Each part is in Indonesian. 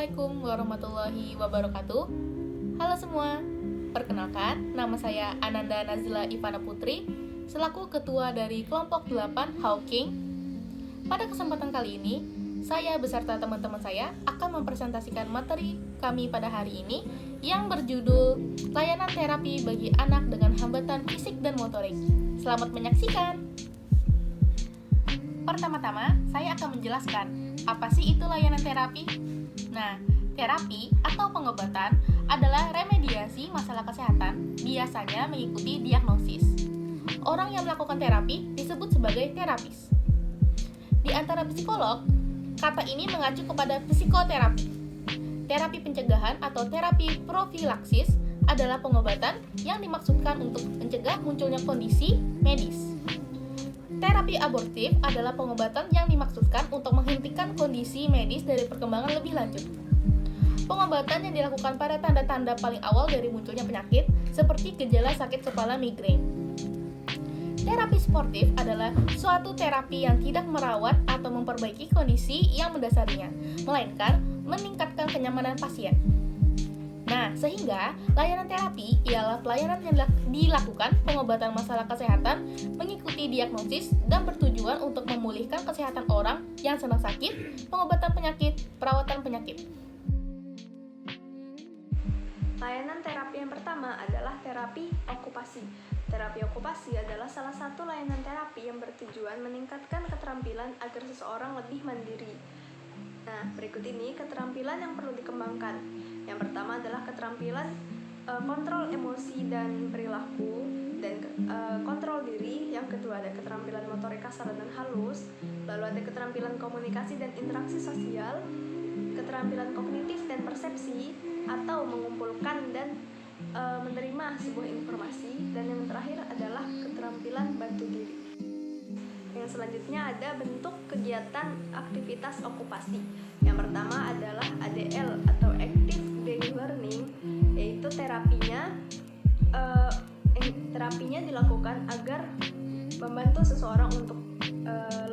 Assalamualaikum warahmatullahi wabarakatuh. Halo semua, perkenalkan nama saya Ananda Nazila Ivana Putri selaku ketua dari kelompok 8 Hawking. Pada kesempatan kali ini, saya beserta teman-teman saya akan mempresentasikan materi kami pada hari ini yang berjudul Layanan Terapi bagi Anak dengan Hambatan Fisik dan Motorik. Selamat menyaksikan. Pertama-tama, saya akan menjelaskan apa sih itu layanan terapi. Nah, terapi atau pengobatan adalah remediasi masalah kesehatan, biasanya mengikuti diagnosis. Orang yang melakukan terapi disebut sebagai terapis. Di antara psikolog, kata ini mengacu kepada psikoterapi. Terapi pencegahan atau terapi profilaksis adalah pengobatan yang dimaksudkan untuk mencegah munculnya kondisi medis. Terapi abortif adalah pengobatan yang dimaksudkan untuk menghentikan kondisi medis dari perkembangan lebih lanjut. Pengobatan yang dilakukan pada tanda-tanda paling awal dari munculnya penyakit, seperti gejala sakit kepala migrain. Terapi sportif adalah suatu terapi yang tidak merawat atau memperbaiki kondisi yang mendasarinya, melainkan meningkatkan kenyamanan pasien. Nah, sehingga layanan terapi ialah pelayanan yang dilakukan pengobatan masalah kesehatan mengikuti diagnosis dan bertujuan untuk memulihkan kesehatan orang yang sedang sakit, pengobatan penyakit, perawatan penyakit. Layanan terapi yang pertama adalah terapi okupasi. Terapi okupasi adalah salah satu layanan terapi yang bertujuan meningkatkan keterampilan agar seseorang lebih mandiri. Nah, berikut ini keterampilan yang perlu dikembangkan. Yang pertama adalah keterampilan kontrol emosi dan perilaku dan kontrol diri. Yang kedua ada keterampilan motorik kasar dan halus. Lalu ada keterampilan komunikasi dan interaksi sosial, keterampilan kognitif dan persepsi atau mengumpulkan dan menerima sebuah informasi, dan yang terakhir adalah keterampilan bantu diri. Yang selanjutnya ada bentuk kegiatan aktivitas okupasi. Yang pertama adalah ADL atau Active Daily Learning, yaitu terapinya dilakukan agar membantu seseorang untuk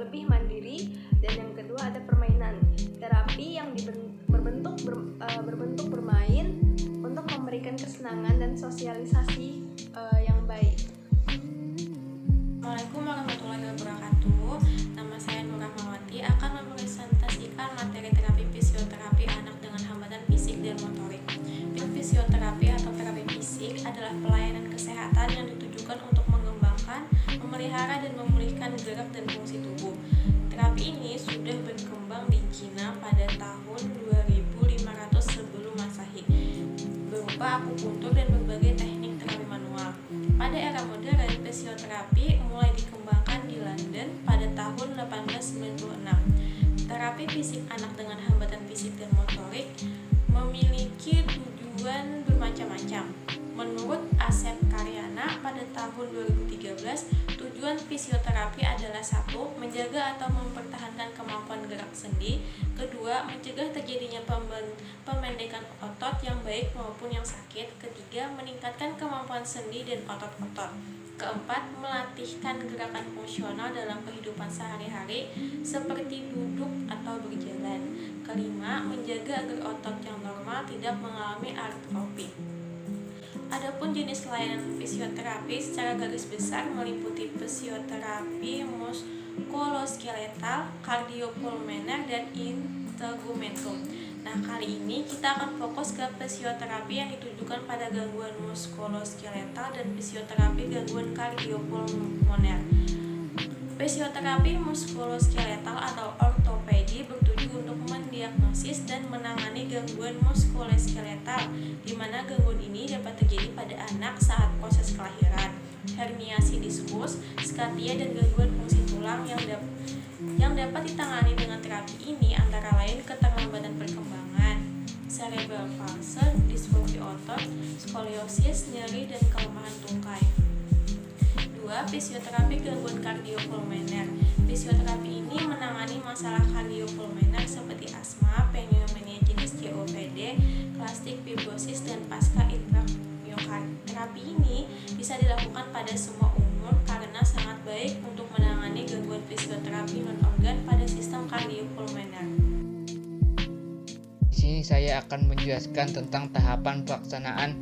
lebih mandiri. Dan yang kedua ada permainan, terapi yang berbentuk bermain untuk memberikan kesenangan dan sosialisasi yang baik. Assalamualaikum warahmatullahi wabarakatuh. Nama saya Nur Rahmawati akan mempresentasikan materi terapi fisioterapi anak dengan hambatan fisik dan motorik. Fisioterapi atau terapi fisik adalah pelayanan kesehatan yang ditujukan untuk mengembangkan, memelihara dan memulihkan gerak dan fungsi tubuh. Terapi ini sudah berkembang di Cina pada tahun 2500 sebelum Masehi, berupa akupuntur dan berbagai teknik terapi manual. Pada era modern, fisioterapi mulai dikembangkan di London pada tahun 1896. Terapi fisik anak dengan hambatan fisik dan motorik memiliki tujuan bermacam-macam. Menurut Asep Karyana pada tahun 2013, tujuan fisioterapi adalah 1. Menjaga atau mempertahankan kemampuan gerak sendi. 2. Mencegah terjadinya pemendekan otot yang baik maupun yang sakit. 3. Meningkatkan kemampuan sendi dan otot-otot. 4. Melatihkan gerakan fungsional dalam kehidupan sehari-hari seperti duduk atau berjalan. 5. Menjaga agar otot yang normal tidak mengalami atrofi. Adapun jenis layanan fisioterapi secara garis besar meliputi fisioterapi muskuloskeletal, kardiopulmoner, dan integumentum. Nah, kali ini kita akan fokus ke fisioterapi yang ditujukan pada gangguan muskuloskeletal dan fisioterapi gangguan kardiopulmoner. Fisioterapi muskuloskeletal atau ortopedi bertujuan untuk mendiagnosis dan menangani gangguan muskuloskeletal, di mana gangguan ini dapat terjadi pada anak saat proses kelahiran, herniasi diskus, skatia, dan gangguan fungsi tulang yang dapat ditangani dengan terapi ini antara lain keterlambatan perkembangan, cerebral palsy, distrofi otot, skoliosis, nyeri, dan kelemahan tungkai. 2. Fisioterapi gangguan kardiopulmoner. Fisioterapi ini menangani masalah kardiopulmoner seperti asma, pneumonia jenis COPD, plastik fibrosis, dan pasca intrakyokard. Terapi ini bisa dilakukan pada semua umur karena sangat baik untuk menangani gangguan fisioterapi non-organ pada sistem kardiopulmoner. Di sini saya akan menjelaskan tentang tahapan pelaksanaan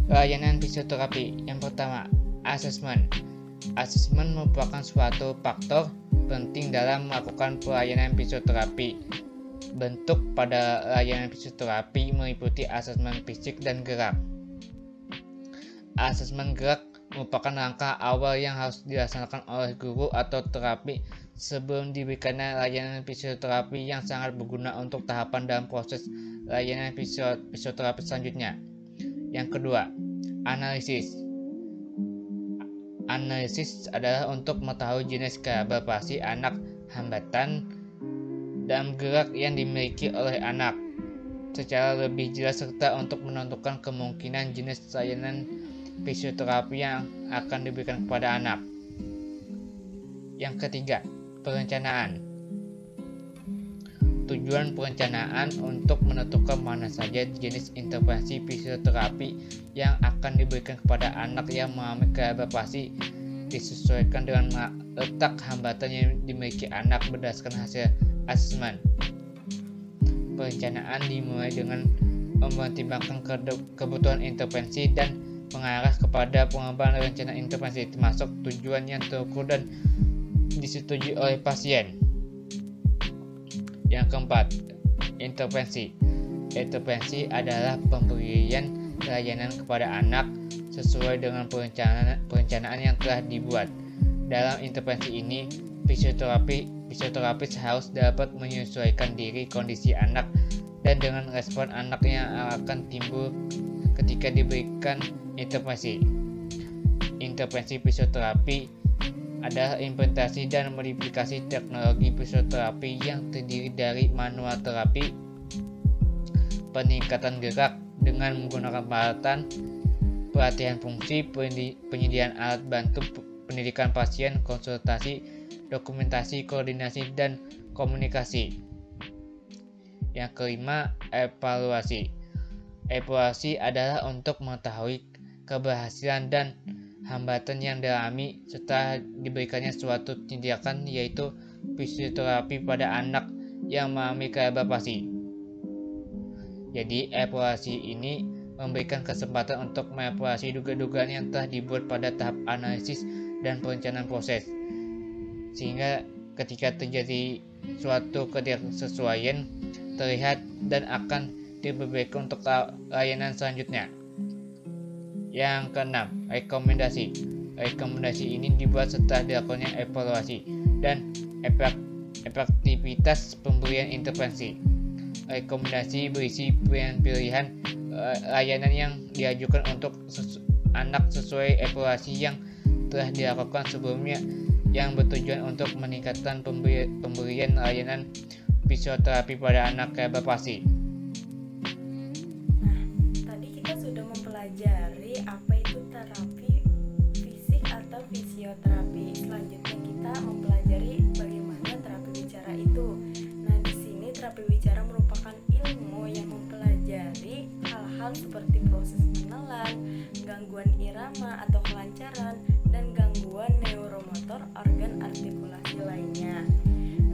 layanan fisioterapi. Yang pertama, asesmen. Asesmen merupakan suatu faktor penting dalam melakukan pelayanan fisioterapi. Bentuk pada layanan fisioterapi meliputi asesmen fisik dan gerak. Asesmen gerak merupakan langkah awal yang harus dilaksanakan oleh guru atau terapi sebelum diberikannya layanan fisioterapi yang sangat berguna untuk tahapan dalam proses layanan fisioterapi selanjutnya. Yang kedua, analisis. Analisis adalah untuk mengetahui jenis keberapasi anak, hambatan, dan gerak yang dimiliki oleh anak secara lebih jelas serta untuk menentukan kemungkinan jenis layanan fisioterapi yang akan diberikan kepada anak. Yang ketiga, perencanaan. Tujuan perencanaan untuk menentukan mana saja jenis intervensi fisioterapi yang akan diberikan kepada anak yang mengalami keberapasi disesuaikan dengan letak hambatan yang dimiliki anak berdasarkan hasil asesmen. Perencanaan dimulai dengan mempertimbangkan kebutuhan intervensi dan mengarah kepada pengembangan rencana intervensi termasuk tujuan yang terukur dan disetujui oleh pasien. Yang keempat, intervensi. Intervensi adalah pemberian layanan kepada anak sesuai dengan perencanaan yang telah dibuat. Dalam intervensi ini, fisioterapis harus dapat menyesuaikan diri kondisi anak dan dengan respon anak yang akan timbul ketika diberikan intervensi. Intervensi fisioterapi adalah implementasi dan modifikasi teknologi fisioterapi yang terdiri dari manual terapi, peningkatan gerak dengan menggunakan peralatan, pelatihan fungsi, penyediaan alat bantu pendidikan pasien, konsultasi, dokumentasi, koordinasi, dan komunikasi. Yang kelima, evaluasi. Evaluasi adalah untuk mengetahui keberhasilan dan hambatan yang dialami setelah diberikannya suatu tindakan, yaitu fisioterapi pada anak yang mengalami keberapasi. Jadi, evaluasi ini memberikan kesempatan untuk mengevaluasi dugaan-dugaan yang telah dibuat pada tahap analisis dan perencanaan proses, sehingga ketika terjadi suatu ketidaksesuaian terlihat dan akan diperbaiki untuk layanan selanjutnya. Yang keenam, rekomendasi. Rekomendasi ini dibuat setelah dilakukannya evaluasi dan efektivitas pemberian intervensi. Rekomendasi berisi pilihan layanan yang diajukan untuk anak sesuai evaluasi yang telah dilakukan sebelumnya yang bertujuan untuk meningkatkan pemberian layanan fisioterapi pada anak keberapasi. Tadi kita sudah mempelajari apa itu terapi fisik atau fisioterapi. Selanjutnya kita mempelajari bagaimana terapi bicara itu. Nah, di sini terapi bicara merupakan ilmu yang mempelajari hal-hal seperti proses menelan, gangguan irama atau kelancaran, dan gangguan neuromotor organ artikulasi lainnya.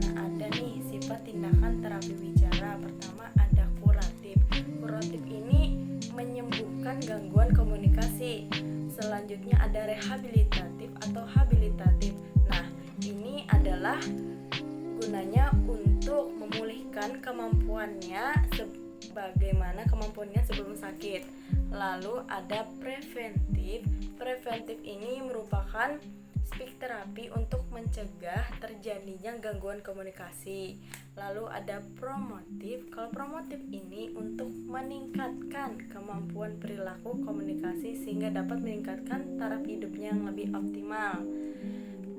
Nah, ada nih sifat tindakan terapi bicara. Pertama ada kuratif. Kuratif ini menyembuhkan gangguan komunikasi. Selanjutnya ada rehabilitatif atau habilitatif. Nah, ini adalah gunanya untuk memulihkan kemampuannya sebagaimana kemampuannya sebelum sakit. Lalu ada preventif. Preventif ini merupakan speech terapi untuk mencegah terjadinya gangguan komunikasi. Lalu ada promotif. Kalau promotif ini untuk meningkatkan kemampuan perilaku komunikasi sehingga dapat meningkatkan taraf hidupnya yang lebih optimal.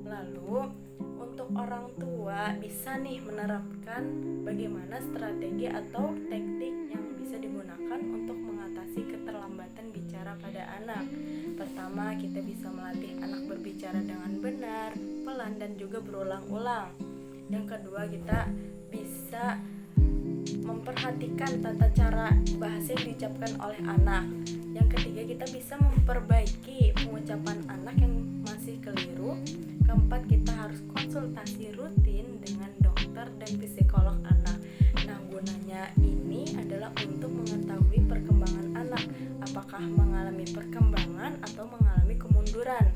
Lalu untuk orang tua bisa nih menerapkan bagaimana strategi atau teknik yang bisa digunakan untuk mengatasi keterlambatan bicara pada anak. Pertama, kita bisa melatih anak berbicara dengan benar, pelan, dan juga berulang-ulang. Yang kedua, kita bisa memperhatikan tata cara bahasa yang diucapkan oleh anak. Yang ketiga, kita bisa memperbaiki pengucapan anak yang masih keliru. Keempat, kita harus konsultasi rutin dengan dokter dan psikolog anak. Nah, gunanya ini adalah untuk mengetahui perkembangan anak, apakah mengalami perkembangan atau mengalami kemunduran.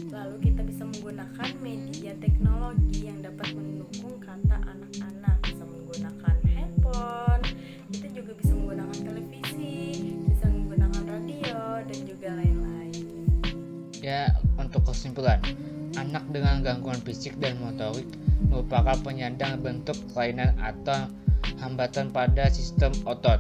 Lalu kita bisa menggunakan media teknologi yang dapat mendukung kata anak-anak, bisa menggunakan handphone, kita juga bisa menggunakan televisi, bisa menggunakan radio, dan juga lain-lain. Ya, untuk kesimpulan, anak dengan gangguan fisik dan motorik merupakan penyandang bentuk kelainan atau hambatan pada sistem otot,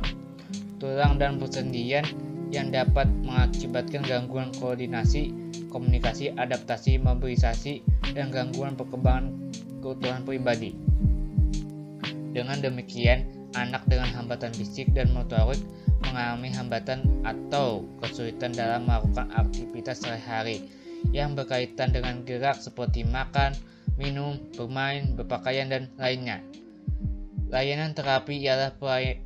tulang, dan persendian yang dapat mengakibatkan gangguan koordinasi, komunikasi, adaptasi, mobilisasi, dan gangguan perkembangan keutuhan pribadi. Dengan demikian, anak dengan hambatan fisik dan motorik mengalami hambatan atau kesulitan dalam melakukan aktivitas sehari-hari yang berkaitan dengan gerak seperti makan, minum, bermain, berpakaian, dan lainnya. Layanan terapi ialah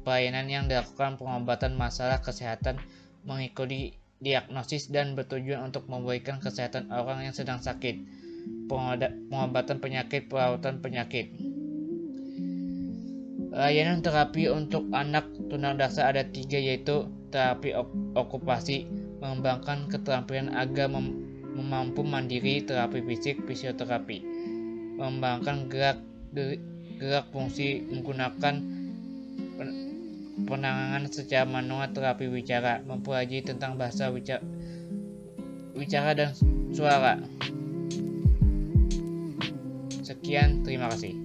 pelayanan yang dilakukan pengobatan masalah kesehatan mengikuti diagnosis dan bertujuan untuk memberikan kesehatan orang yang sedang sakit, pengobatan penyakit, perawatan penyakit. Layanan terapi untuk anak tunadaksa ada 3, yaitu terapi okupasi, mengembangkan keterampilan agar mampu mandiri, terapi fisik, fisioterapi, mengembangkan gerak fungsi menggunakan penanganan secara manual, terapi bicara, mempelajari tentang bahasa bicara dan suara. Sekian, terima kasih.